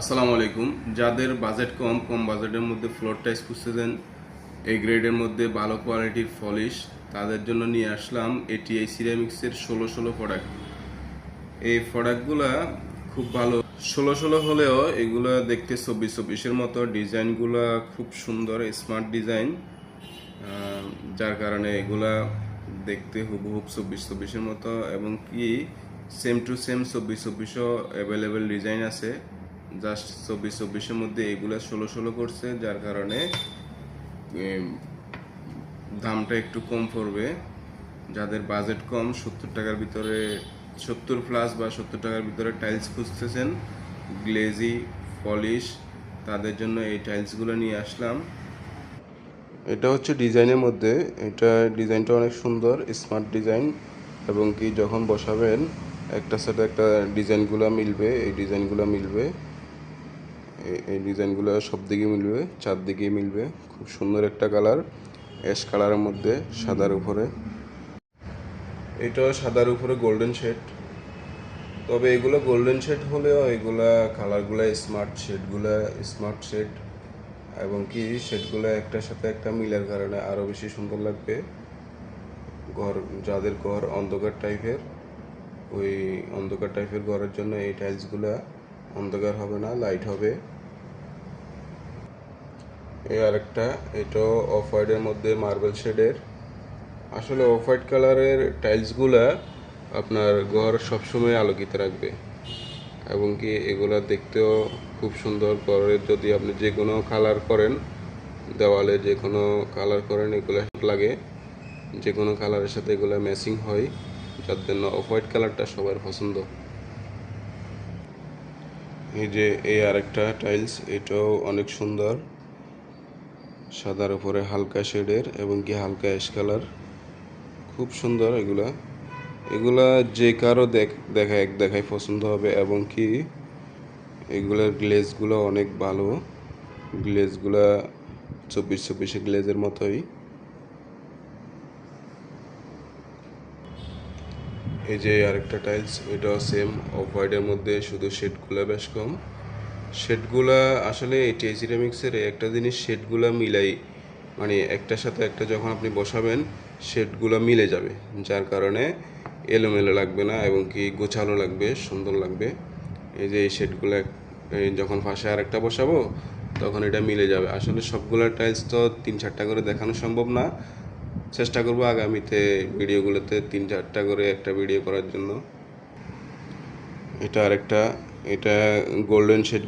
আসসালামু আলাইকুম। যাদের বাজেট কম বাজেটের মধ্যে ফ্লোর টাইলস খুঁজতেছেন, এই গ্রেডের মধ্যে ভালো কোয়ালিটির পলিশ, তাদের জন্য নিয়ে আসলাম এটিআই সিরামিক্সের ১৬ প্রোডাক্ট। এই প্রোডাক্টগুলা খুব ভালো। ১৬ হলেও এগুলা দেখতে ২৪-২৪-এর মতো। ডিজাইনগুলা খুব সুন্দর, স্মার্ট ডিজাইন, যার কারণে এগুলা দেখতে হুবহুব ২৪-২৪-এর মতো। এবং কি সেম টু সেম ২৪-২৪ও অ্যাভেলেবেল ডিজাইন আছে। জাস্ট ২৪-২৪-এর মধ্যে এগুলা ১৬ করছে, যার কারণে দামটা একটু কম পড়বে। যাদের বাজেট কম, ৭০ টাকার ভিতরে, ৭০ প্লাস বা ৭০ টাকার ভিতরে টাইলস খুঁজতেছেন, গ্লেজি পলিশ, তাদের জন্য এই টাইলসগুলো নিয়ে আসলাম। এটা হচ্ছে ডিজাইনের মধ্যে, এটা ডিজাইনটা অনেক সুন্দর, স্মার্ট ডিজাইন। এবং কি যখন বসাবেন একটার সাথে একটা ডিজাইনগুলো মিলবে, এই ডিজাইনগুলো মিলবে, এই ডিজাইনগুলো সব দিকে মিলবে, চারদিকেই মিলবে। খুব সুন্দর একটা কালার, অ্যাশ কালারের মধ্যে সাদার উপরে। এটাও সাদার উপরে গোল্ডেন শেড। তবে এগুলো গোল্ডেন শেড হলেও এগুলা কালারগুলো স্মার্ট, শেডগুলো স্মার্ট শেড। এবং কি শেডগুলো একটার সাথে একটা মিলার কারণে আরও বেশি সুন্দর লাগবে। ঘর, যাদের ঘর অন্ধকার টাইপের, ওই অন্ধকার টাইপের ঘরের জন্য এই টাইলসগুলো অন্ধকার হবে না, লাইট হবে। এই আরেকটা, এটাও অফ হোয়াইটের মধ্যে মার্বেল শেডের। আসলে অফ হোয়াইট কালারের টাইলসগুলা আপনার ঘর সবসময় আলোকিত রাখবে। এবং কি এগুলা দেখতেও খুব সুন্দর। ঘরের যদি আপনি যে কোনো কালার করেন, দেওয়ালে যে কোনো কালার করেন, এগুলো লাগে, যে কোনো কালারের সাথে এগুলো ম্যাচিং হয়, যার জন্য অফ হোয়াইট কালারটা সবার পছন্দ। এই যে এই আরেকটা টাইলস, এটাও অনেক সুন্দর, সাদার উপরে হালকা শেডের এবং কি হালকা অ্যাশ কালার। খুব সুন্দর এগুলা। এগুলা যে কারো দেখায় পছন্দ হবে। এবং কি এগুলার গ্লেজগুলো অনেক ভালো, গ্লেজগুলা ২৪-২৪ গ্লেজের মতোই। এই যে আরেকটা টাইলস, এটাও সেম অফ হোয়াইটের মধ্যে, শুধু শেডগুলো বেশ কম। শেডগুলা আসলে এটিআই সিরামিক্সের একটা জিনিস, শেডগুলা মিলাই, মানে একটার সাথে একটা যখন আপনি বসাবেন শেডগুলো মিলে যাবে, যার কারণে এলোমেলো লাগবে না এবং কি গোছালো লাগবে, সুন্দর লাগবে। এই যে এই শেডগুলো যখন পাশে আরেকটা বসাবো তখন এটা মিলে যাবে। আসলে সবগুলো টাইলস তো ৩-৪টা করে দেখানো সম্ভব না। চেষ্টা করবো আগামীতে ভিডিওগুলোতে ৩-৪টা করে একটা ভিডিও করার জন্য। এটা আরেকটা, এটা গোল্ডেন শেড।